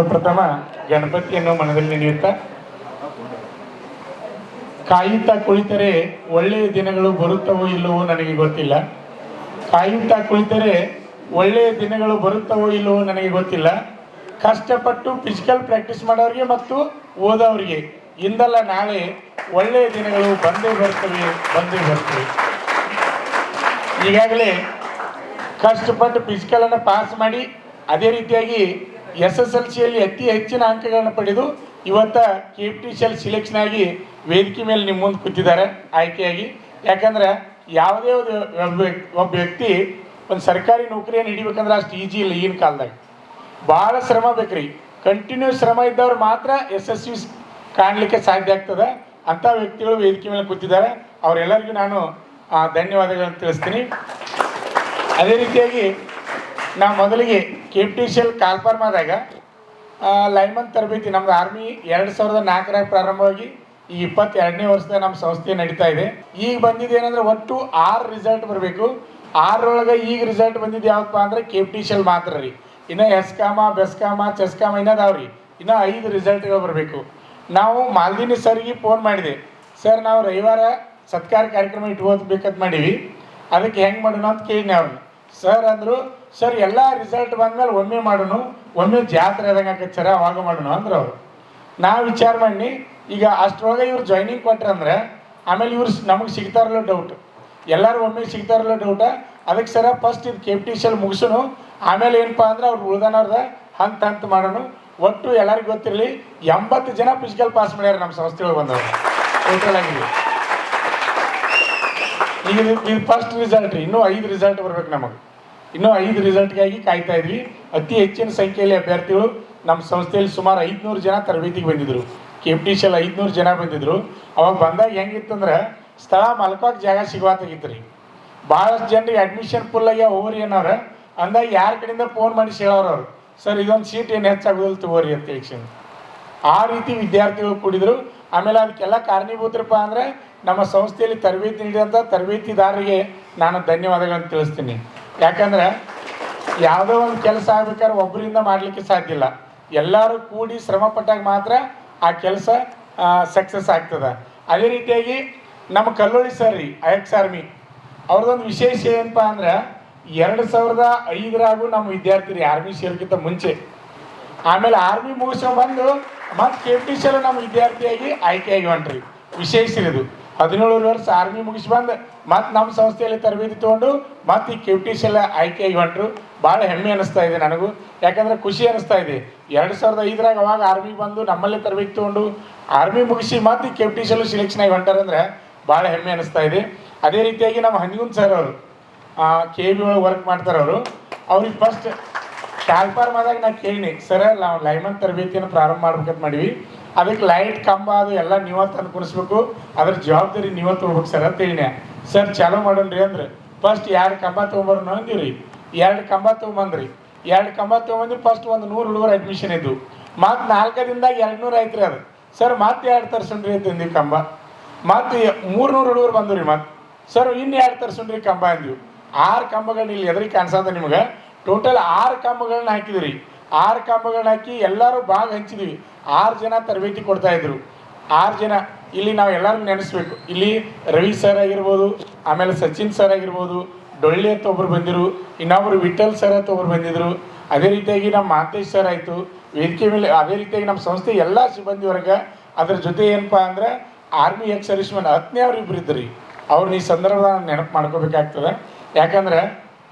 ಸರ್ವಪ್ರಥಮ ಗಣಪತಿಯನ್ನು ಮನದಲ್ಲಿ ನಡೆಯುತ್ತಾ, ಕಾಯುತ್ತಾ ಕುಳಿತರೆ ಒಳ್ಳೆಯ ದಿನಗಳು ಬರುತ್ತವೋ ಇಲ್ಲವೋ ನನಗೆ ಗೊತ್ತಿಲ್ಲ. ಕಾಯುತ್ತಾ ಕುಳಿತರೆ ಒಳ್ಳೆಯ ದಿನಗಳು ಬರುತ್ತವೋ ಇಲ್ಲವೋ ನನಗೆ ಗೊತ್ತಿಲ್ಲ. ಕಷ್ಟಪಟ್ಟು ಫಿಸಿಕಲ್ ಪ್ರಾಕ್ಟೀಸ್ ಮಾಡೋರಿಗೆ ಮತ್ತು ಓದೋರಿಗೆ ಇಂದಲ್ಲ ನಾಳೆ ಒಳ್ಳೆಯ ದಿನಗಳು ಬಂದೇ ಬರ್ತವೆ. ಈಗಾಗಲೇ ಕಷ್ಟಪಟ್ಟು ಫಿಸಿಕಲನ್ನು ಪಾಸ್ ಮಾಡಿ ಅದೇ ರೀತಿಯಾಗಿ SSLCಯಲ್ಲಿ ಅತಿ ಹೆಚ್ಚಿನ ಅಂಕಗಳನ್ನು ಪಡೆದು ಇವತ್ತು KPTCL ಸಿಲೆಕ್ಷನ್ ಆಗಿ ವೇದಿಕೆ ಮೇಲೆ ನಿಮ್ಮ ಮುಂದೆ ಕೂತಿದ್ದಾರೆ ಆಯ್ಕೆಯಾಗಿ. ಯಾಕಂದ್ರೆ ಯಾವುದೇ ಒಬ್ಬ ವ್ಯಕ್ತಿ ಒಂದು ಸರ್ಕಾರಿ ನೌಕರಿಯನ್ನು ಹಿಡಿಬೇಕಂದ್ರೆ ಅಷ್ಟು ಈಜಿ ಇಲ್ಲ. ಈಗಿನ ಕಾಲದಾಗ ಭಾಳ ಶ್ರಮ ಬೇಕ್ರಿ. ಕಂಟಿನ್ಯೂಸ್ ಶ್ರಮ ಇದ್ದವ್ರು ಮಾತ್ರ ಯಶಸ್ವಿ ಕಾಣಲಿಕ್ಕೆ ಸಾಧ್ಯ ಆಗ್ತದೆ. ಅಂಥ ವ್ಯಕ್ತಿಗಳು ವೇದಿಕೆ ಮೇಲೆ ಕೂತಿದ್ದಾರೆ. ಅವರೆಲ್ಲರಿಗೂ ನಾನು ಧನ್ಯವಾದಗಳನ್ನು ತಿಳಿಸ್ತೀನಿ. ಅದೇ ರೀತಿಯಾಗಿ ನಾವು ಮೊದಲಿಗೆ KPTCL ಕಾಲ್ಫಾರ್ಮಾದಾಗ ಲೈನ್ಮನ್ ತರಬೇತಿ ನಮ್ದು ಆರ್ಮಿ 2004 ಪ್ರಾರಂಭವಾಗಿ ಈ 22ನೇ ವರ್ಷದ ನಮ್ಮ ಸಂಸ್ಥೆ ನಡೀತಾ ಇದೆ. ಈಗ ಬಂದಿದ್ದು ಏನಂದ್ರೆ ಒಟ್ಟು 6 ರಿಸಲ್ಟ್ ಬರಬೇಕು. 6ರೊಳಗೆ ಈಗ ರಿಸಲ್ಟ್ ಬಂದಿದ್ದು ಯಾವಪ್ಪ ಅಂದ್ರೆ KPTCL ಮಾತ್ರ ರೀ. ಇನ್ನು ಎಸ್ಕಾಮ, ಬೆಸ್ಕಾಮ, ಚೆಸ್ಕಾಮ ಇನ್ನದಾವ್ರಿ. ಇನ್ನು 5 ರಿಸಲ್ಟ್ಗಳು ಬರಬೇಕು. ನಾವು ಮಾಲ್ದಿನಿ ಸರ್ಗೆ ಫೋನ್ ಮಾಡಿದೆ, ಸರ್ ನಾವು ರವಿವಾರ ಸತ್ಕಾರ ಕಾರ್ಯಕ್ರಮ ಇಟ್ಕೋಬೇಕಂತ ಮಾಡೀವಿ, ಅದಕ್ಕೆ ಹೆಂಗೆ ಮಾಡೋಣ ಅಂತ ಕೇಳಿನಿ ಅವ್ರನ್ನ. ಸರ್ ಅಂದರು, ಸರ್ ಎಲ್ಲ ರಿಸಲ್ಟ್ ಬಂದ್ಮೇಲೆ ಒಮ್ಮೆ ಮಾಡೋಣ, ಒಮ್ಮೆ ಜಾತ್ರೆ ಆದಂಗೆ ಹಾಕಚ್ಚಾರ ಅವಾಗ ಮಾಡೋಣ ಅಂದ್ರೆ ಅವರು. ನಾವು ವಿಚಾರ ಮಾಡಿ ಈಗ ಅಷ್ಟರೊಳಗೆ ಇವ್ರು ಜಾಯ್ನಿಂಗ್ ಕೊಟ್ರಂದ್ರೆ ಆಮೇಲೆ ಇವ್ರು ನಮಗೆ ಸಿಗ್ತಾರಲ್ಲ ಡೌಟ್, ಎಲ್ಲರೂ ಒಮ್ಮೆ ಸಿಗ್ತಾರಲ್ಲ ಡೌಟ. ಅದಕ್ಕೆ ಸರ ಫಸ್ಟ್ ಇದು KPTCL ಮುಗಿಸೋನು, ಆಮೇಲೆ ಏನಪ್ಪ ಅಂದ್ರೆ ಅವ್ರು ಉಳ್ದಾನವ್ರದ ಹಂತ ಮಾಡೋಣ. ಒಟ್ಟು ಎಲ್ಲರಿಗೂ ಗೊತ್ತಿರಲಿ 80 ಜನ ಫಿಸಿಕಲ್ ಪಾಸ್ ಮಾಡ್ಯಾರ ನಮ್ಮ ಸಂಸ್ಥೆಗಳು ಬಂದವರು ಟೋಟಲ್ ಆಗಿದೆ. ಈಗ ಇದು ಫಸ್ಟ್ ರಿಸಲ್ಟ್ ರೀ. ಇನ್ನೂ 5 ರಿಸಲ್ಟ್ ಬರ್ಬೇಕು ನಮಗೆ. ಇನ್ನೂ 5 ರಿಸಲ್ಟ್ಗಾಗಿ ಕಾಯ್ತಾ ಇದ್ವಿ. ಅತಿ ಹೆಚ್ಚಿನ ಸಂಖ್ಯೆಯಲ್ಲಿ ಅಭ್ಯರ್ಥಿಗಳು ನಮ್ಮ ಸಂಸ್ಥೆಯಲ್ಲಿ ಸುಮಾರು 500 ಜನ ತರಬೇತಿಗೆ ಬಂದಿದ್ದರು. KPTCL 500 ಜನ ಬಂದಿದ್ದರು. ಅವಾಗ ಬಂದಾಗ ಹೆಂಗಿತ್ತಂದ್ರೆ ಸ್ಥಳ ಮಲ್ಕೋಕೆ ಜಾಗ ಸಿಗುವಂತಾಗಿತ್ತು ರೀ. ಭಾಳಷ್ಟು ಜನರಿಗೆ ಅಡ್ಮಿಷನ್ ಫುಲ್ಲಾಗಿ ಹೋಗ್ರಿ ಅನ್ನೋರು ಅಂದಾಗ ಯಾರ ಕಡೆಯಿಂದ ಫೋನ್ ಮಾಡಿ ಹೇಳೋರು ಅವರು, ಸರ್ ಇದೊಂದು ಸೀಟ್ ಏನು ಹೆಚ್ಚಾಗೋದಿಲ್ಲ ತಗೋರಿ ಅಂತ ಹೇಳಿ. ಆ ರೀತಿ ವಿದ್ಯಾರ್ಥಿಗಳು ಕೂಡಿದರು. ಆಮೇಲೆ ಅದಕ್ಕೆಲ್ಲ ಕಾರಣೀಭೂತರಪ್ಪ ಅಂದರೆ ನಮ್ಮ ಸಂಸ್ಥೆಯಲ್ಲಿ ತರಬೇತಿ ನೀಡಿದಂಥ ತರಬೇತಿದಾರರಿಗೆ ನಾನು ಧನ್ಯವಾದಗಳನ್ನು ತಿಳಿಸ್ತೀನಿ. ಯಾಕಂದ್ರೆ ಯಾವುದೋ ಒಂದು ಕೆಲಸ ಆಗ್ಬೇಕಾದ್ರೆ ಒಬ್ಬರಿಂದ ಮಾಡಲಿಕ್ಕೆ ಸಾಧ್ಯ ಇಲ್ಲ. ಎಲ್ಲರೂ ಕೂಡಿ ಶ್ರಮ ಪಟ್ಟಾಗ ಮಾತ್ರ ಆ ಕೆಲಸ ಸಕ್ಸಸ್ ಆಗ್ತದೆ. ಅದೇ ರೀತಿಯಾಗಿ ನಮ್ಮ ಕಲ್ಲೋಳಿ ಸರ್ ರೀ, IX ಆರ್ಮಿ ಅವ್ರದ್ದೊಂದು ವಿಶೇಷ ಏನಪ್ಪ ಅಂದ್ರೆ 2005ರಾಗೂ ನಮ್ಮ ವಿದ್ಯಾರ್ಥಿ ರೀ ಆರ್ಮಿ ಸೇರೋಕ್ಕಿಂತ ಮುಂಚೆ. ಆಮೇಲೆ ಆರ್ಮಿ ಮುಗಿಸ್ಕೊಂಡು ಮತ್ತು KPTCL ನಮ್ಮ ವಿದ್ಯಾರ್ಥಿಯಾಗಿ ಆಯ್ಕೆಯಾಗಿ ಹೊಂಟ್ರಿ. ವಿಶೇಷ ಇದು 17 ವರ್ಷ ಆರ್ಮಿ ಮುಗಿಸಿ ಬಂದು ಮತ್ತು ನಮ್ಮ ಸಂಸ್ಥೆಯಲ್ಲಿ ತರಬೇತಿ ತೊಗೊಂಡು ಮತ್ತು ಈ KPTCL ಆಯ್ಕೆಯಾಗಿ ಹೊಂಟ್ರು. ಭಾಳ ಹೆಮ್ಮೆ ಅನ್ನಿಸ್ತಾ ಇದೆ ನನಗೂ. ಯಾಕಂದರೆ ಖುಷಿ ಅನ್ನಿಸ್ತಾ ಇದೆ. 2005ರಾಗ ಅವಾಗ ಆರ್ಮಿಗೆ ಬಂದು ನಮ್ಮಲ್ಲೇ ತರಬೇತಿ ತೊಗೊಂಡು ಆರ್ಮಿ ಮುಗಿಸಿ ಮತ್ತು ಈ KPTCL ಸಿಲೆಕ್ಷನ್ ಆಗಿ ಹೊಂಟಾರಂದ್ರೆ ಭಾಳ ಹೆಮ್ಮೆ ಅನ್ನಿಸ್ತಾ ಇದೆ. ಅದೇ ರೀತಿಯಾಗಿ ನಮ್ಮ ಹನಿಗುನ್ ಸರ್ ಅವರು KB ಒಳಗೆ ವರ್ಕ್ ಮಾಡ್ತಾರೆ. ಅವ್ರಿಗೆ ಫಸ್ಟ್ ಕಾಲ್ಫಾರ್ಮಾದಾಗ ನಾನು ಕೇಳಿನಿ, ಸರ್ ನಾವು ಲೈನ್ಮನ್ ತರಬೇತಿಯನ್ನು ಪ್ರಾರಂಭ ಮಾಡ್ಬೇಕಂತ ಮಾಡೀವಿ, ಅದಕ್ಕೆ ಲೈಟ್ ಕಂಬ ಅದು ಎಲ್ಲ ನೀವ ತಂದು ಕುಣಿಸ್ಬೇಕು, ಅದ್ರ ಜವಾಬ್ದಾರಿ ನೀವ ತೊಗೊಬೇಕು ಸರ್ ಅಂತ ಹೇಳಿನ. ಸರ್ ಚಾಲೂ ಮಾಡೋಣ್ರಿ ಅಂದ್ರೆ ಫಸ್ಟ್ 2 ಕಂಬ ತೊಗೊಂಬರೋಣ ಅಂದಿವ್ರಿ. 2 ಕಂಬ ತೊಗೊಂಬಂದ್ರಿ. 2 ಕಂಬ ತೊಗೊಂಬಂದು ಫಸ್ಟ್ ಒಂದು 100 ಹುಡುಗರು ಅಡ್ಮಿಷನ್ ಇದ್ದು. ಮತ್ತು 4 ದಿನದಾಗ 200 ಆಯ್ತು ರೀ ಅದು. ಸರ್ ಮತ್ತೆ 2 ತರ್ಸಣ್ರಿ ಅಂತಂದಿವಿ ಕಂಬ. ಮತ್ತು 300 ಹುಡುಗರು ಬಂದು ರೀ. ಮತ್ತು ಸರ್ ಇನ್ನು 2 ತರ್ಸಣ್ರಿ ಕಂಬ ಅಂದಿವಿ. 6 ಕಂಬಗಳನ್ನ ಇಲ್ಲಿ ಎದ್ರಿಗೆ ಕಾಣಿಸೋದ ನಿಮ್ಗೆ. ಟೋಟಲ್ 6 ಕಂಬಗಳನ್ನ ಹಾಕಿದ್ವಿ. 6 ಕಂಬಗಳನ್ನ ಹಾಕಿ ಎಲ್ಲರೂ ಭಾಗ ಹಂಚಿದ್ವಿ. 6 ಜನ ತರಬೇತಿ ಕೊಡ್ತಾಯಿದ್ರು. 6 ಜನ ಇಲ್ಲಿ ನಾವು ಎಲ್ಲರೂ ನೆನೆಸ್ಬೇಕು. ಇಲ್ಲಿ ರವಿ ಸರ್ ಆಗಿರ್ಬೋದು, ಆಮೇಲೆ ಸಚಿನ್ ಸರ್ ಆಗಿರ್ಬೋದು, ಡೊಳ್ಳಿ ಅಂತ ಒಬ್ರು ಬಂದಿರು, ಇನ್ನೊಬ್ರು ವಿಠಲ್ ಸರ್ ಅಂತ ಒಬ್ರು ಬಂದಿದ್ರು. ಅದೇ ರೀತಿಯಾಗಿ ನಮ್ಮ ಮಾತೇಶ್ ಸರ್ ಆಯಿತು ವೇದಿಕೆ ಮೇಲೆ. ಅದೇ ರೀತಿಯಾಗಿ ನಮ್ಮ ಸಂಸ್ಥೆ ಎಲ್ಲ ಸಿಬ್ಬಂದಿವರೆಗೆ ಅದ್ರ ಜೊತೆ ಏನಪ್ಪ ಅಂದ್ರೆ ಆರ್ಮಿ ಎಕ್ಸ್ ಸರ್ವಿಸ್ಮನ್ 10ನೇ ಅವ್ರು ಇಬ್ಬರು ಇದ್ದರು ರೀ. ಅವ್ರನ್ನ ಈ ಸಂದರ್ಭದಾಗ ನೆನಪು ಮಾಡ್ಕೋಬೇಕಾಗ್ತದೆ. ಯಾಕಂದ್ರೆ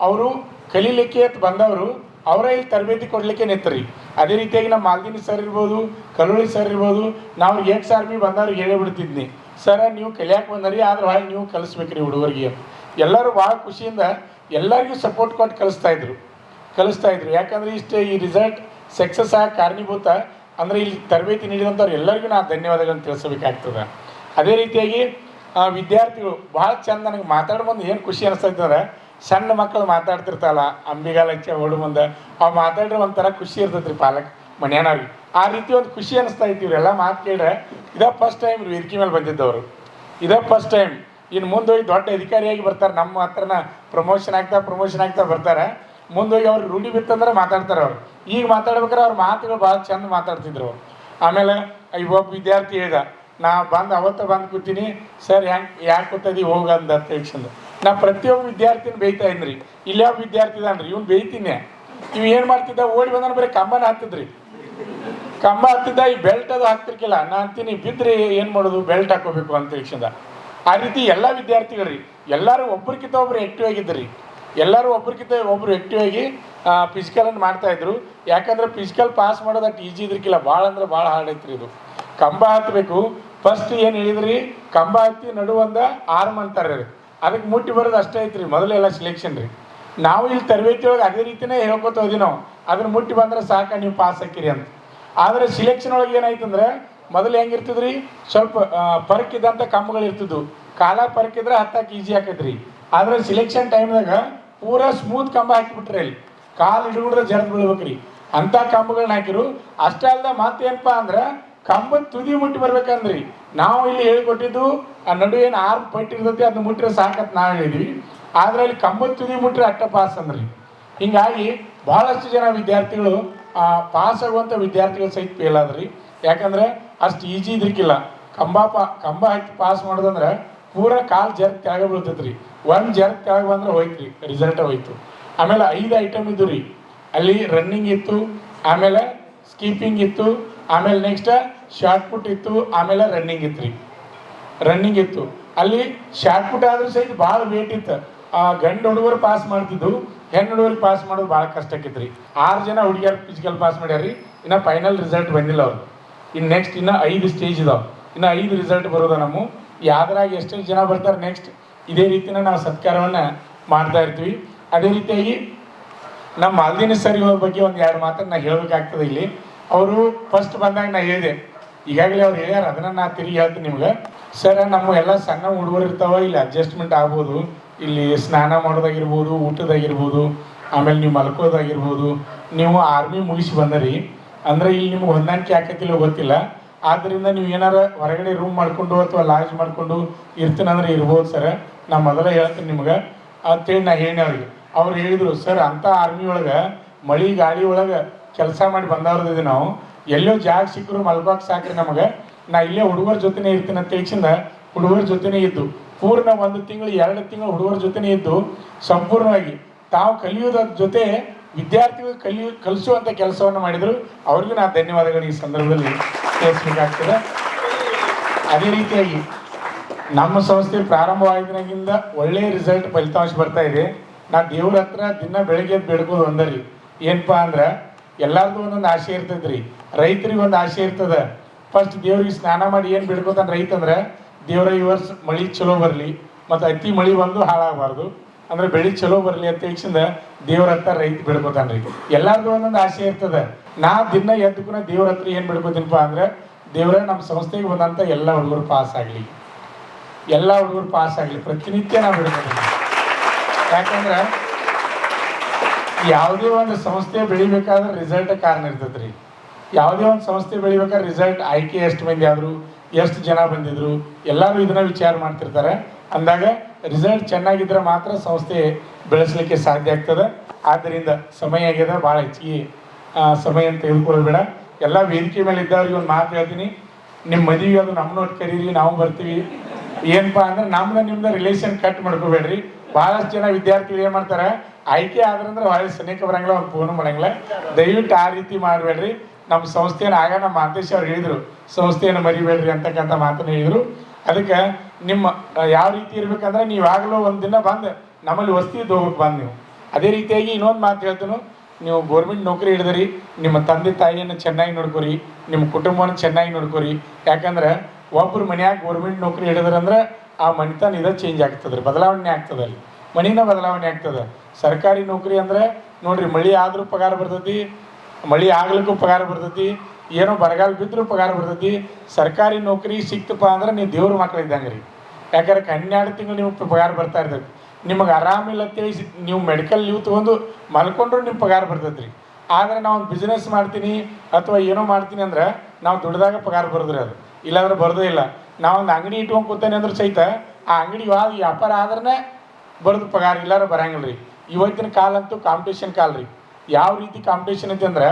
ಅವರು ಕಲೀಲಿಕ್ಕೆ ಅಂತ ಬಂದವರು ಅವರೇ ಇಲ್ಲಿ ತರಬೇತಿ ಕೊಡಲಿಕ್ಕೆ ನಿಂತರಿ. ಅದೇ ರೀತಿಯಾಗಿ ನಮ್ಮ ಮಾಲ್ದಿನಿ ಸರ್ ಇರ್ಬೋದು, ಕಲ್ಲೋಳಿ ಸರ್ ಇರ್ಬೋದು, ನಾವು ಎಕ್ಸ್ ಆರ್ಮಿ ಬಂದವ್ರಿಗೆ ಹೇಳಿಬಿಡ್ತಿದ್ನಿ, ಸರ ನೀವು ಕಲಿಯಾಕೆ ಬಂದರಿ ಆದ್ರೆ ಹೊಳ್ಳಿ ನೀವು ಕಲಿಸ್ಬೇಕ್ರಿ ಹುಡುಗರಿಗೆ. ಎಲ್ಲರೂ ಭಾಳ ಖುಷಿಯಿಂದ ಎಲ್ಲರಿಗೂ ಸಪೋರ್ಟ್ ಕೊಟ್ಟು ಕಲಿಸ್ತಾ ಇದ್ರು. ಯಾಕಂದರೆ ಇಷ್ಟು ಈ ರಿಸಲ್ಟ್ ಸಕ್ಸಸ್ ಆಗಿ ಕಾರಣೀಭೂತ ಅಂದರೆ ಇಲ್ಲಿ ತರಬೇತಿ ನೀಡಿದಂಥವ್ರು ಎಲ್ಲರಿಗೂ ನಾನು ಧನ್ಯವಾದಗಳನ್ನು ತಿಳಿಸಬೇಕಾಗ್ತದೆ. ಅದೇ ರೀತಿಯಾಗಿ ವಿದ್ಯಾರ್ಥಿಗಳು ಭಾಳ ಚಂದ ನನಗೆ ಮಾತಾಡೋ ಮುಂದೆ ಏನು ಖುಷಿ ಅನಿಸ್ತೈತಂದ್ರೆ, ಸಣ್ಣ ಮಕ್ಕಳು ಮಾತಾಡ್ತಿರ್ತಾರಲ್ಲ ಅಂಬಿಗಾಲ ಹಚ್ಚ ಹೊಡು ಮುಂದೆ ಅವು ಮಾತಾಡ್ರೆ ಒಂಥರ ಖುಷಿ ಇರ್ತೈತೆ ರೀ ಪಾಲಕ್ ಮನೆಯವ್ರಿಗೆ. ಆ ರೀತಿ ಒಂದು ಖುಷಿ ಅನಿಸ್ತಾ ಇತ್ತು. ಇವರೆಲ್ಲ ಮಾತು ಕೇಳಿದ್ರೆ ಇದೇ ಫಸ್ಟ್ ಟೈಮ್ ವೇದಿಕೆ ಮೇಲೆ ಬಂದಿದ್ದವರು. ಇದೇ ಫಸ್ಟ್ ಟೈಮ್. ಇನ್ನು ಮುಂದೆ ಹೋಗಿ ದೊಡ್ಡ ಅಧಿಕಾರಿಯಾಗಿ ಬರ್ತಾರೆ. ನಮ್ಮ ಹತ್ರನ ಪ್ರಮೋಷನ್ ಆಗ್ತಾ ಬರ್ತಾರೆ. ಮುಂದೋಗಿ ಅವ್ರಿಗೆ ರೂಢಿ ಬಿತ್ತಂದ್ರೆ ಮಾತಾಡ್ತಾರೆ ಅವ್ರು. ಈಗ ಮಾತಾಡ್ಬೇಕಾರೆ ಅವ್ರ ಮಾತುಗಳು ಭಾಳ ಚಂದ ಮಾತಾಡ್ತಿದ್ರು. ಆಮೇಲೆ ಒಬ್ಬ ವಿದ್ಯಾರ್ಥಿ ಹೇಳ್ದ, ನಾ ಅವತ್ತು ಬಂದು ಕೂತೀನಿ, ಸರ್ ಯಾಕೆ ಕೂತದಿ ಹೋಗಂದ ಅಂತ ಹೇಳ್ಸಂದು. ನಾ ಪ್ರತಿಯೊಬ್ಬ ವಿದ್ಯಾರ್ಥಿನ ಬೇಯ್ತಾ ಇದ್ರಿ. ಇಲ್ಲಿ ಯಾವ ವಿದ್ಯಾರ್ಥಿ ಇದಾನ್ರಿ, ಇವ್ನು ಬೇಯ್ತೀನಿ. ಇವ್ ಏನು ಮಾಡ್ತಿದ್ದ, ಓಡಿ ಬಂದನ ಬರೀ ಕಂಬನ ಹತ್ತಿದ್ರಿ. ಕಂಬ ಹತ್ತಿದ್ದ, ಈ ಬೆಲ್ಟ್ ಅದು ಹಾಕ್ತಿರ್ಕಿಲ್ಲ. ನಾ ಅಂತೀನಿ ಬಿದ್ದರೆ ಏನು ಮಾಡೋದು, ಬೆಲ್ಟ್ ಹಾಕೋಬೇಕು ಅಂತ ಹೇಳ್ಸಂದ. ಆ ರೀತಿ ಎಲ್ಲ ವಿದ್ಯಾರ್ಥಿಗಳ್ರಿ ಎಲ್ಲರೂ ಒಬ್ರಿಗಿಂತ ಒಬ್ರು ಆ್ಯಕ್ಟಿವ್ ಆಗಿದ್ರಿ. ಎಲ್ಲರೂ ಒಬ್ರಿಗಿಂತ ಒಬ್ರು ಆ್ಯಕ್ಟಿವ್ ಆಗಿ ಫಿಸಿಕಲನ್ನು ಮಾಡ್ತಾಯಿದ್ರು. ಯಾಕಂದ್ರೆ ಫಿಸಿಕಲ್ ಪಾಸ್ ಮಾಡೋದು ಅಷ್ಟು ಈಜಿ ಇದ್ರಿಕಿಲ್ಲ, ಭಾಳ ಅಂದ್ರೆ ಭಾಳ ಹಾರ್ಡ್ ಐತ್ರಿ ಇದು. ಕಂಬ ಹತ್ತಬೇಕು, ಫಸ್ಟ್ ಏನು ಹೇಳಿದ್ರಿ, ಕಂಬ ಹತ್ತಿ ನಡುವಂದ ಆರ್ಮ್ ಅಂತಾರೆ ರೀ, ಅದಕ್ಕೆ ಮುಟ್ಟಿ ಬರೋದು ಅಷ್ಟೇ ಐತ್ರಿ ಮೊದಲೆಲ್ಲ ಸಿಲೆಕ್ಷನ್ ರೀ. ನಾವು ಇಲ್ಲಿ ತರಬೇತಿ ಒಳಗೆ ಅದೇ ರೀತಿಯೇ ಹೇಳ್ಕೊತ ಹೋದಿ ನಾವು, ಅದನ್ನು ಮುಟ್ಟಿ ಬಂದ್ರೆ ಸಾಕ ನೀವು ಪಾಸ್ ಹಾಕಿರಿ ಅಂತ. ಆದರೆ ಸಿಲೆಕ್ಷನ್ ಒಳಗೆ ಏನಾಯ್ತಂದ್ರೆ ಮೊದಲು ಹೆಂಗಿರ್ತದ್ರಿ, ಸ್ವಲ್ಪ ಪರಕ್ಕಿದ್ದಂಥ ಕಂಬಗಳು ಇರ್ತಿದ್ವು, ಕಾಲ ಪರಕ್ಕಿದ್ರೆ ಹತ್ತಕ್ಕೆ ಈಜಿ ಆಕೈತ್ರಿ. ಆದರೆ ಸಿಲೆಕ್ಷನ್ ಟೈಮ್ದಾಗ ಪೂರಾ ಸ್ಮೂತ್ ಕಂಬ ಹಾಕಿಬಿಟ್ರಿ, ಅಲ್ಲಿ ಕಾಲು ಹಿಡಿದ್ರೆ ಜರ್ದು ಬೀಳ್ಬೇಕ್ರಿ ಅಂಥ ಕಂಬಗಳನ್ನ ಹಾಕಿರು. ಅಷ್ಟೇ ಅಲ್ಲದೆ ಮತ್ತೇನಪ್ಪ ಅಂದ್ರೆ ಕಂಬದ ತುದಿ ಮುಟ್ಟಿ ಬರ್ಬೇಕಂದ್ರಿ. ನಾವು ಇಲ್ಲಿ ಹೇಳಿಕೊಟ್ಟಿದ್ದು ಆ ನಡು ಏನು ಆರ್ಮ್ ಪಟ್ಟಿರ್ತೈತಿ ಅದನ್ನ ಮುಟ್ಟಿದ್ರೆ ಸಾಕಂತ ನಾವು ಹೇಳಿದ್ವಿ. ಆದರೆ ಅಲ್ಲಿ ಕಂಬದ ತುದಿ ಮುಟ್ರೆ ಅಟ್ಟ ಪಾಸ್ ಅಂದ್ರಿ. ಹಿಂಗಾಗಿ ಭಾಳಷ್ಟು ಜನ ವಿದ್ಯಾರ್ಥಿಗಳು ಪಾಸ್ ಆಗುವಂಥ ವಿದ್ಯಾರ್ಥಿಗಳು ಸಹಿತ ಫೇಲ್ ಆದ್ರಿ. ಯಾಕಂದ್ರೆ ಅಷ್ಟು ಈಜಿ ಇದ್ರಿಕಿಲ್ಲ. ಕಂಬ ಹಾಕಿ ಪಾಸ್ ಮಾಡೋದಂದ್ರೆ ಪೂರಾ ಕಾಲು ಜರ್ಕ್ ಕೆಳಗೆ ಬೀಳ್ತೈತ್ರಿ. ಒಂದು ಜರ್ಕ್ ಕೆಳಗೆ ಬಂದ್ರೆ ಹೋಯ್ತ್ರಿ, ರಿಸಲ್ಟ್ ಹೋಯ್ತು. ಆಮೇಲೆ 5 ಐಟಮ್ ಇದ್ದು ರೀ, ಅಲ್ಲಿ ರನ್ನಿಂಗ್ ಇತ್ತು, ಆಮೇಲೆ ಸ್ಕೀಪಿಂಗ್ ಇತ್ತು, ಆಮೇಲೆ ನೆಕ್ಸ್ಟ್ ಶಾರ್ಟ್ ಪುಟ್ ಇತ್ತು, ಆಮೇಲೆ ರನ್ನಿಂಗ್ ಇತ್ತು ರೀ. ರನ್ನಿಂಗ್ ಇತ್ತು, ಅಲ್ಲಿ ಶಾರ್ಟ್ ಪುಟ್ ಆದ್ರೂ ಸಹಿತ ಭಾಳ ವೇಟ್ ಇತ್ತು. ಗಂಡು ಹುಡುಗರು ಪಾಸ್ ಮಾಡ್ತಿದ್ದು, ಹೆಣ್ಣು ಹುಡುಗರಿಗೆ ಪಾಸ್ ಮಾಡೋದು ಭಾಳ ಕಷ್ಟ ಆಕಿತ್ತು ರೀ. 6 ಜನ ಹುಡುಗಿಯರು ಫಿಸಿಕಲ್ ಪಾಸ್ ಮಾಡ್ಯಾರಿ. ಇನ್ನು ಫೈನಲ್ ರಿಸಲ್ಟ್ ಬಂದಿಲ್ಲ ಅವ್ರು. ಇನ್ನು ನೆಕ್ಸ್ಟ್ ಇನ್ನು 5 ಸ್ಟೇಜ್ ಇದಾವೆ, ಇನ್ನು 5 ರಿಸಲ್ಟ್ ಬರೋದು. ನಮ್ಮ ಯಾವ್ದ್ರಾಗ ಎಷ್ಟೆಷ್ಟು ಜನ ಬರ್ತಾರೆ ನೆಕ್ಸ್ಟ್ ಇದೇ ರೀತಿನ ನಾವು ಸತ್ಕಾರವನ್ನು ಮಾಡ್ತಾ ಇರ್ತೀವಿ. ಅದೇ ರೀತಿಯಾಗಿ ನಮ್ಮ ಮಾಲ್ದಿನಿ ಸರ್ ಇವ್ರ ಬಗ್ಗೆ ಒಂದು 2 ಮಾತನ್ನು ನಾ ಹೇಳಬೇಕಾಗ್ತದೆ ಇಲ್ಲಿ. ಅವರು ಫಸ್ಟ್ ಬಂದಾಗ ನಾ ಹೇಳಿದೆ, ಈಗಾಗಲೇ ಅವ್ರು ಹೇಳ್ಯಾರ, ಅದನ್ನು ನಾ ತಿರುಗಿ ಹೇಳ್ತೀನಿ ನಿಮ್ಗೆ. ಸರ್ ನಮ್ಮ ಎಲ್ಲ ಸಣ್ಣ ಹುಡುಗರು ಇರ್ತಾವೆ, ಇಲ್ಲಿ ಅಡ್ಜಸ್ಟ್ಮೆಂಟ್ ಆಗ್ಬೋದು, ಇಲ್ಲಿ ಸ್ನಾನ ಮಾಡೋದಾಗಿರ್ಬೋದು, ಊಟದಾಗಿರ್ಬೋದು, ಆಮೇಲೆ ನೀವು ಮಲ್ಕೋದಾಗಿರ್ಬೋದು. ನೀವು ಆರ್ಮಿ ಮುಗಿಸಿ ಬಂದರಿ ಅಂದರೆ ಇಲ್ಲಿ ನಿಮ್ಗೆ ಹೊಂದಾಣಿಕೆ ಆಕತಿಲ್ಲ ಗೊತ್ತಿಲ್ಲ. ಆದ್ದರಿಂದ ನೀವು ಏನಾರ ಹೊರಗಡೆ ರೂಮ್ ಮಾಡ್ಕೊಂಡು ಅಥವಾ ಲಾಡ್ಜ್ ಮಾಡ್ಕೊಂಡು ಇರ್ತೀನಂದ್ರೆ ಇರ್ಬೋದು ಸರ್. ನಾ ಮೊದಲೇ ಹೇಳ್ತೀನಿ ನಿಮ್ಗೆ ಅಂತೇಳಿ ನಾ ಹೇಳಿ ಅವ್ರಿಗೆ. ಅವ್ರು ಹೇಳಿದರು, ಸರ್ ಅಂಥ ಆರ್ಮಿ ಒಳಗೆ ಮಳೆ ಗಾಳಿ ಒಳಗೆ ಕೆಲಸ ಮಾಡಿ ಬಂದವ್ರದ್ದು ನಾವು, ಎಲ್ಲೋ ಜಾಗ ಸಿಕ್ಕರು ಮಲ್ಕೋಕೆ ಸಾಕ್ರಿ ನಮಗೆ, ನಾ ಇಲ್ಲೇ ಹುಡುಗರ ಜೊತೆನೇ ಇರ್ತೀನಿ ಅಂತ ಹೇಳಿಂದ ಹುಡುಗರ ಜೊತೆನೇ ಇದ್ದು ಪೂರ್ಣ 1 ತಿಂಗಳು 2 ತಿಂಗಳು ಹುಡುಗರ ಜೊತೆನೇ ಇದ್ದು ಸಂಪೂರ್ಣವಾಗಿ ತಾವು ಕಲಿಯೋದ್ರ ಜೊತೆ ವಿದ್ಯಾರ್ಥಿಗಳು ಕಲಿಸುವಂಥ ಕೆಲಸವನ್ನು ಮಾಡಿದರು. ಅವ್ರಿಗೂ ನಾನು ಧನ್ಯವಾದಗಳು ಈ ಸಂದರ್ಭದಲ್ಲಿ ತಿಳಿಸ್ಬೇಕಾಗ್ತದೆ. ಅದೇ ರೀತಿಯಾಗಿ ನಮ್ಮ ಸಂಸ್ಥೆ ಪ್ರಾರಂಭವಾಗಿದ್ದಾಗಿಂದ ಒಳ್ಳೆಯ ರಿಸಲ್ಟ್ ಫಲಿತಾಂಶ ಬರ್ತಾ ಇದೆ. ನಾ ದೇವ್ರ ಹತ್ರ ದಿನ ಬೆಳಗ್ಗೆ ಬೇಡ್ಕೋದು ಒಂದರಿ, ಏನಪ್ಪ ಅಂದ್ರೆ ಎಲ್ಲರಿಗೂ ಒಂದೊಂದು ಆಸೆ ಇರ್ತೈತೆ ರೀ. ರೈತರಿಗೆ ಒಂದು ಆಸೆ ಇರ್ತದೆ, ಫಸ್ಟ್ ದೇವ್ರಿಗೆ ಸ್ನಾನ ಮಾಡಿ ಏನು ಬೇಡ್ಕೋತಾನೆ ರೈತ ಅಂದ್ರೆ, ದೇವ್ರ ಈ ವರ್ಷ ಮಳೆ ಚಲೋ ಬರಲಿ ಮತ್ತು ಅತಿ ಮಳೆ ಬಂದು ಹಾಳಾಗಬಾರ್ದು, ಅಂದ್ರೆ ಬೆಳೆ ಚಲೋ ಬರಲಿ ಅಂತ ಹೇಳಿಸಿಂದ ದೇವ್ರ ಹತ್ರ ರೈತ ಬೇಡ್ಕೋತಾನೆ ರೀ. ಎಲ್ಲರಿಗೂ ಒಂದೊಂದು ಆಸೆ ಇರ್ತದೆ. ನಾ ದಿನ ಎದ್ದಕ್ಕೂ ದೇವ್ರ ಹತ್ರ ಏನು ಬೇಡ್ಕೋತೀನಪ್ಪ ಅಂದ್ರೆ, ದೇವ್ರ ನಮ್ಮ ಸಂಸ್ಥೆಗೆ ಬಂದಂಥ ಎಲ್ಲ ಹುಡುಗರು ಪಾಸ್ ಆಗಲಿ, ಎಲ್ಲ ಹುಡುಗರು ಪಾಸ್ ಆಗಲಿ ಪ್ರತಿನಿತ್ಯ ನಾವು ಬೇಡ್ಕೋತೀವಿ. ಯಾಕಂದ್ರೆ ಯಾವುದೇ ಒಂದು ಸಂಸ್ಥೆ ಬೆಳಿಬೇಕಾದ್ರೆ ರಿಸಲ್ಟ್ ಕಾರಣ ಇರ್ತೈತೆ ರೀ. ಯಾವುದೇ ಒಂದು ಸಂಸ್ಥೆ ಬೆಳಿಬೇಕಾದ್ರೆ ರಿಸಲ್ಟ್ ಆಯ್ಕೆ ಎಷ್ಟು ಮಂದಿ ಆದರು, ಎಷ್ಟು ಜನ ಬಂದಿದ್ರು, ಎಲ್ಲರೂ ಇದನ್ನ ವಿಚಾರ ಮಾಡ್ತಿರ್ತಾರೆ. ಅಂದಾಗ ರಿಸಲ್ಟ್ ಚೆನ್ನಾಗಿದ್ರೆ ಮಾತ್ರ ಸಂಸ್ಥೆ ಬೆಳೆಸಲಿಕ್ಕೆ ಸಾಧ್ಯ ಆಗ್ತದೆ. ಆದ್ದರಿಂದ ಸಮಯ ಆಗ್ಯದ, ಭಾಳ ಹೆಚ್ಚಿಗೆ ಸಮಯ ಅಂತ ತೆಗೆದುಕೊಳ್ಳಬೇಡ. ಎಲ್ಲ ವೇದಿಕೆ ಮೇಲೆ ಇದ್ದವ್ರಿಗೆ ಒಂದು ಮಾತು ಹೇಳ್ತೀನಿ, ನಿಮ್ಮ ಮದುವೆ ಅದು ನಮ್ಮ ನೋಟ್ ಕರೀರಿ, ನಾವು ಬರ್ತೀವಿ. ಏನಪ್ಪ ಅಂದ್ರೆ ನಿಮ್ದು ರಿಲೇಷನ್ ಕಟ್ ಮಾಡ್ಕೋಬೇಡ್ರಿ. ಭಾಳಷ್ಟು ಜನ ವಿದ್ಯಾರ್ಥಿಗಳು ಏನು ಮಾಡ್ತಾರೆ, ಆಯ್ಕೆ ಆದ್ರಂದ್ರೆ ಹೊಳೆ ಸನಿಕ ಬರಂಗಿಲ್ಲ, ಒಂದು ಫೋನು ಮಾಡಂಗಿಲ್ಲ. ದಯವಿಟ್ಟು ಆ ರೀತಿ ಮಾಡಬೇಡ್ರಿ. ನಮ್ಮ ಸಂಸ್ಥೆಯನ್ನು ಆಗ ನಮ್ಮ ಮಾಂತೇಶ್ ಅವ್ರು ಹೇಳಿದರು, ಸಂಸ್ಥೆಯನ್ನು ಮರಿಬೇಡ್ರಿ ಅಂತಕ್ಕಂಥ ಮಾತನ್ನು ಹೇಳಿದರು. ಅದಕ್ಕೆ ನಿಮ್ಮ ಯಾವ ರೀತಿ ಇರ್ಬೇಕಂದ್ರೆ, ನೀವು ಆಗಲೂ ಒಂದು ದಿನ ಬಂದು ನಮ್ಮಲ್ಲಿ ವಸ್ತಿ ಹೋಗ್ಬೇಕು ಬಂದು ನೀವು. ಅದೇ ರೀತಿಯಾಗಿ ಇನ್ನೊಂದು ಮಾತು ಹೇಳ್ತೀನಿ, ನೀವು ಗೋರ್ಮೆಂಟ್ ನೌಕರಿ ಹಿಡಿದ್ರಿ, ನಿಮ್ಮ ತಂದೆ ತಾಯಿಯನ್ನು ಚೆನ್ನಾಗಿ ನೋಡ್ಕೊರಿ, ನಿಮ್ಮ ಕುಟುಂಬವನ್ನು ಚೆನ್ನಾಗಿ ನೋಡ್ಕೊರಿ. ಯಾಕಂದ್ರೆ ಒಬ್ಬರು ಮನ್ಯಾಗ ಗೋರ್ಮೆಂಟ್ ನೌಕರಿ ಹಿಡಿದ್ರಂದ್ರೆ ಆ ಮನೆತನ ಇದ ಚೇಂಜ್ ಆಗ್ತದೆ ರೀ, ಬದಲಾವಣೆ ಆಗ್ತದೆ, ಅಲ್ಲಿ ಮನಿನ ಬದಲಾವಣೆ ಆಗ್ತದೆ. ಸರ್ಕಾರಿ ನೌಕರಿ ಅಂದರೆ ನೋಡಿರಿ, ಮಳೆ ಆದರೂ ಪಗಾರ ಬರ್ತೈತಿ, ಮಳೆ ಆಗ್ಲಿಕ್ಕೂ ಪಗಾರ ಬರ್ತೈತಿ, ಏನೋ ಬರಗಾಲ ಬಿದ್ದರೂ ಪಗಾರ ಬರ್ತೈತಿ. ಸರ್ಕಾರಿ ನೌಕರಿ ಸಿಕ್ತಪ್ಪ ಅಂದ್ರೆ ನೀವು ದೇವ್ರ ಮಕ್ಳು ಇದ್ದಂಗೆ ರೀ. ಯಾಕಂದ್ರೆ 12 ತಿಂಗಳು ನಿಮಗೆ ಪಗಾರ ಬರ್ತಾ ಇರ್ತೈತಿ. ನಿಮಗೆ ಆರಾಮಿಲ್ಲ ಅಂತೇಳಿ ನೀವು ಮೆಡಿಕಲ್ ಲೀವ್ ತೊಗೊಂಡು ಮಲ್ಕೊಂಡ್ರು ನಿಮ್ಮ ಪಗಾರ ಬರ್ತೈತೆ ರೀ. ಆದರೆ ನಾವು ಒಂದು ಬಿಸ್ನೆಸ್ ಮಾಡ್ತೀನಿ ಅಥವಾ ಏನೋ ಮಾಡ್ತೀನಿ ಅಂದ್ರೆ ನಾವು ದುಡ್ದಾಗ ಪಗಾರ ಬರೋದ್ರಿ, ಅದು ಇಲ್ಲಾಂದ್ರೆ ಬರೋದೇ ಇಲ್ಲ. ನಾವೊಂದು ಅಂಗಡಿ ಇಟ್ಕೊಂಡು ಕೂತಾನೆ ಅಂದ್ರೆ ಸಹಿತ ಆ ಅಂಗಡಿ ವ್ಯಾಪಾರ ಆದ್ರೆ ಬರೋದು ಪಗಾರ, ಇಲ್ಲಾರ ಬರಂಗಿಲ್ಲ ರೀ. ಇವತ್ತಿನ ಕಾಲ ಅಂತೂ ಕಾಂಪಿಟೇಷನ್ ಕಾಲ ರೀ. ಯಾವ ರೀತಿ ಕಾಂಪಿಟೇಷನ್ ಐತಿ ಅಂದ್ರೆ,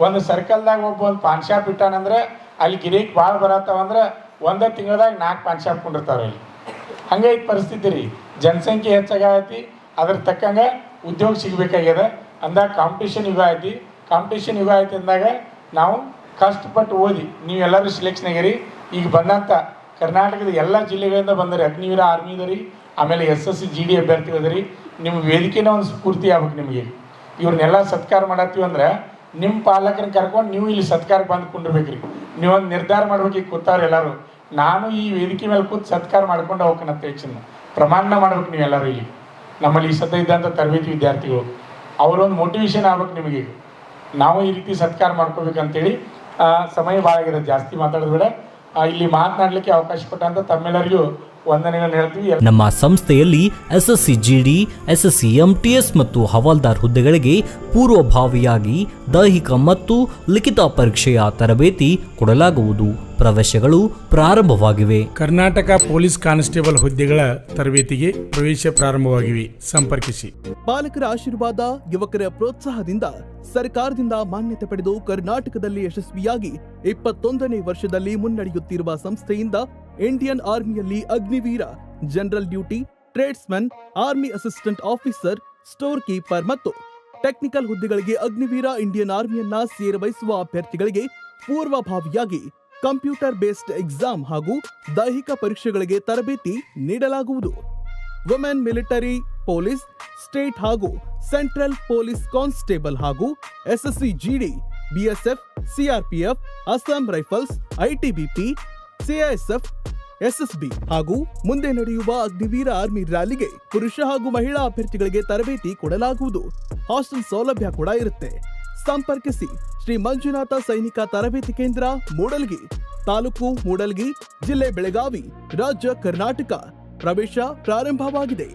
ಒಂದು ಸರ್ಕಲ್ದಾಗ ಒಂದು ಪಾನ್ ಶಾಪ್ ಇಟ್ಟಾನಂದ್ರೆ ಅಲ್ಲಿ ಗಿರಾಕಿ ಭಾಳ ಬರತ್ತಾವಂದ್ರೆ ಒಂದೇ ತಿಂಗಳದಾಗ 4 ಪಾನ್ ಶಾಪ್ ಕೊಂಡಿರ್ತಾವೆ ಅಲ್ಲಿ. ಹಂಗೆ ಐತಿ ಪರಿಸ್ಥಿತಿ ರೀ. ಜನಸಂಖ್ಯೆ ಹೆಚ್ಚಾಗೈತಿ, ಅದ್ರ ತಕ್ಕಂಗೆ ಉದ್ಯೋಗ ಸಿಗಬೇಕಾಗ್ಯದ. ಅಂದಾಗ ಕಾಂಪಿಟೇಷನ್ ಯುಗ ಐತಿ. ಕಾಂಪಿಟೇಷನ್ ಯುಗ ಐತಿ ಅಂದಾಗ ನಾವು ಕಷ್ಟಪಟ್ಟು ಓದಿ ನೀವೆಲ್ಲರೂ ಸಿಲೆಕ್ಷನ್ ಆಗ್ಯಾರಿ. ಈಗ ಬಂದಂಥ ಕರ್ನಾಟಕದ ಎಲ್ಲ ಜಿಲ್ಲೆಗಳಿಂದ ಬಂದರೆ ಅಗ್ನಿವೀರ ಆರ್ಮಿದ ರೀ, ಆಮೇಲೆ SSC GD ಅಭ್ಯರ್ಥಿಗಳದ ರೀ. ನಿಮ್ಮ ವೇದಿಕೆನೇ ಒಂದು ಸ್ಫೂರ್ತಿ ಆಗ್ಬೇಕು ನಿಮಗೆ. ಇವ್ರನ್ನೆಲ್ಲ ಸತ್ಕಾರ ಮಾಡತ್ತೀವಿ ಅಂದ್ರೆ ನಿಮ್ಮ ಪಾಲಕರನ್ನ ಕರ್ಕೊಂಡು ನೀವು ಇಲ್ಲಿ ಸತ್ಕಾರಕ್ಕೆ ಬಂದು ಕುಂಡಿರ್ಬೇಕು ರೀ. ನೀವೊಂದು ನಿರ್ಧಾರ ಮಾಡ್ಬೇಕು. ಈಗ ಕೂತಾವ್ರು ಎಲ್ಲರೂ, ನಾನು ಈ ವೇದಿಕೆ ಮೇಲೆ ಕೂತು ಸತ್ಕಾರ ಮಾಡ್ಕೊಂಡು ಹೋಗ್ಕನಂತ ಹೆಚ್ಚಿನ ಪ್ರಮಾಣ ಮಾಡ್ಬೇಕು. ನೀವೆಲ್ಲರೂ ಇಲ್ಲಿ ನಮ್ಮಲ್ಲಿ ಈ ಸದ್ಯ ಇದ್ದಂಥ ತರಬೇತಿ ವಿದ್ಯಾರ್ಥಿಗಳು ಅವರೊಂದು ಮೋಟಿವೇಶನ್ ಆಗ್ಬೇಕು ನಿಮಗೆ. ನಾವು ಈ ರೀತಿ ಸತ್ಕಾರ ಮಾಡ್ಕೋಬೇಕಂತೇಳಿ ಸಮಯ ಭಾಳ ಆಗಿದೆ, ಜಾಸ್ತಿ ಮಾತಾಡೋದು ಬೇಡ. ಇಲ್ಲಿ ಮಾತನಾಡಲಿಕ್ಕೆ ಅವಕಾಶ ಕೊಟ್ಟಂತ ತಮ್ಮೆಲ್ಲರಿಗೂ ವಂದನೆಗಳನ್ನು ಹೇಳ್ತೀವಿ. ನಮ್ಮ ಸಂಸ್ಥೆಯಲ್ಲಿ SSC GD, SSC MTS ಮತ್ತು ಹವಾಲ್ದಾರ್ ಹುದ್ದೆಗಳಿಗೆ ಪೂರ್ವಭಾವಿಯಾಗಿ ದೈಹಿಕ ಮತ್ತು ಲಿಖಿತ ಪರೀಕ್ಷೆಯ ತರಬೇತಿ ಕೊಡಲಾಗುವುದು. ಪ್ರವೇಶಗಳು ಪ್ರಾರಂಭವಾಗಿವೆ. ಕರ್ನಾಟಕ ಪೊಲೀಸ್ ಕಾನ್ಸ್ಟೇಬಲ್ ಹುದ್ದೆಗಳ ತರಬೇತಿಗೆ ಪ್ರವೇಶ ಪ್ರಾರಂಭವಾಗಿವೆ. ಸಂಪರ್ಕಿಸಿ. ಪಾಲಕರ ಆಶೀರ್ವಾದ, ಯುವಕರ ಪ್ರೋತ್ಸಾಹದಿಂದ ಸರ್ಕಾರದಿಂದ ಮಾನ್ಯತೆ ಪಡೆದು ಕರ್ನಾಟಕದಲ್ಲಿ ಯಶಸ್ವಿಯಾಗಿ 21ನೇ ವರ್ಷದಲ್ಲಿ ಮುನ್ನಡೆಯುತ್ತಿರುವ ಸಂಸ್ಥೆಯಿಂದ ಇಂಡಿಯನ್ ಆರ್ಮಿಯಲ್ಲಿ Agniveer, general duty, tradesman, army assistant officer, store keeper ಮತ್ತು ಟೆಕ್ನಿಕಲ್ ಹುದ್ದೆಗಳಿಗೆ ಅಗ್ನಿವೀರ ಇಂಡಿಯನ್ ಆರ್ಮಿಯನ್ನ ಸೇರಬಯಸುವ ಅಭ್ಯರ್ಥಿಗಳಿಗೆ ಪೂರ್ವಭಾವಿಯಾಗಿ ಕಂಪ್ಯೂಟರ್ ಬೇಸ್ಡ್ ಎಕ್ಸಾಮ್ ಹಾಗೂ ದೈಹಿಕ ಪರೀಕ್ಷೆಗಳಿಗೆ ತರಬೇತಿ ನೀಡಲಾಗುವುದು. ವುಮೆನ್ ಮಿಲಿಟರಿ, ಪೊಲೀಸ್, ಸ್ಟೇಟ್ ಹಾಗೂ ಸೆಂಟ್ರಲ್ ಪೊಲೀಸ್ ಕಾನ್ಸ್ಟೇಬಲ್ ಹಾಗೂ SSC GD, BSF, CRPF, Assam rifles, ITBP, CISF, SSB ಹಾಗೂ ಮುಂದೆ ನಡೆಯುವ ಅಗ್ನಿವೀರ ಆರ್ಮಿ ರ್ಯಾಲಿಗೆ ಪುರುಷ ಹಾಗೂ ಮಹಿಳಾ ಅಭ್ಯರ್ಥಿಗಳಿಗೆ ತರಬೇತಿ ಕೊಡಲಾಗುವುದು. ಹಾಸ್ಟೆಲ್ ಸೌಲಭ್ಯ ಕೂಡ ಇರುತ್ತೆ. ಸಂಪರ್ಕಿಸಿ ಶ್ರೀ ಮಂಜುನಾಥ ಸೈನಿಕ ತರಬೇತಿ ಕೇಂದ್ರ, ಮೂಡಲ್ಗಿ, ತಾಲೂಕು ಮೂಡಲ್ಗಿ, ಜಿಲ್ಲೆ ಬೆಳಗಾವಿ, ರಾಜ್ಯ ಕರ್ನಾಟಕ. ಪ್ರವೇಶ ಪ್ರಾರಂಭವಾಗಿದೆ.